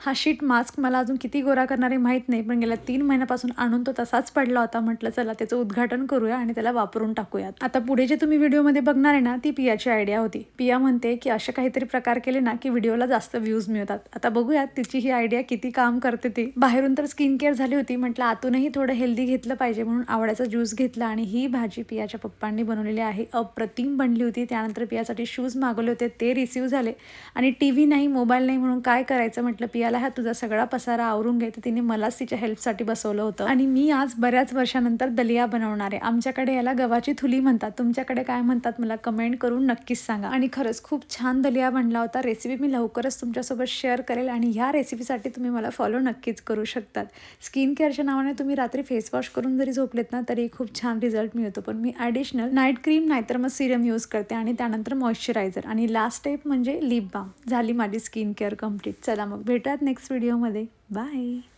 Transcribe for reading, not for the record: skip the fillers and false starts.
हा sheet mask मला अजून किती गोरा करणार आहे माहीत नाही, पण गेल्या 3 महिन्यापासून आणून तो तसाच पडला होता. म्हटलं चला त्याचं उद्घाटन करूया आणि त्याला वापरून टाकूयात. आता पुढे जे तुम्ही व्हिडिओमध्ये बघणार आहे ना, ती पियाची आयडिया होती. पिया म्हणते की असे काहीतरी प्रकार केले ना की व्हिडिओला जास्त व्ह्यूज मिळतात. आता बघूयात तिची ही आयडिया किती काम करते ती. बाहेरून तर स्किन केअर झाली होती, म्हटलं आतूनही थोडं हेल्दी घेतलं पाहिजे म्हणून आवळ्याचा ज्यूस घेतला आणि ही भाजी पियाच्या पप्पांनी बनवलेली आहे. अप्रतिम बनली होती. त्यानंतर पियासाठी शूज मागवले होते, ते रिसीव्ह झाले आणि टीव्ही नाही, मोबाईल नाही म्हणून काय करायचं म्हटलं पियाला हा तुझा सगळा पसारा आवरून घे. तर तिने मलाच तिच्या हेल्पसाठी बसवलं होतं आणि मी आज बऱ्याच वर्षानंतर दलिया बनवणार आहे. आमच्याकडे याला गव्हाची थुली म्हणतात, तुमच्याकडे काय म्हणतात मला कमेंट करून नक्कीच सांगा. आणि खरंच खूप छान दलिया बनला होता. रेसिपी मी लवकरच तुमच्यासोबत शेअर करेल आणि ह्या रेसिपीसाठी तुम्ही मला फॉलो नक्कीच करू शकतात. स्किन केअरच्या नावाने तुम्ही रात्री फेस वॉश करून जरी झोपलेत ना तरी खूप छान रिझल्ट मिळतो. पण मी ॲडिशनल नाईट क्रीम नाहीतर मग सिरम यूज करते आणि त्यानंतर मॉइश्चरायझर आणि लास्ट स्टेप म्हणजे लिप बाम. झाली माझी स्किन केअर कम्प्लीट. चला मग भेटूयात नेक्स्ट व्हिडिओमध्ये. बाय.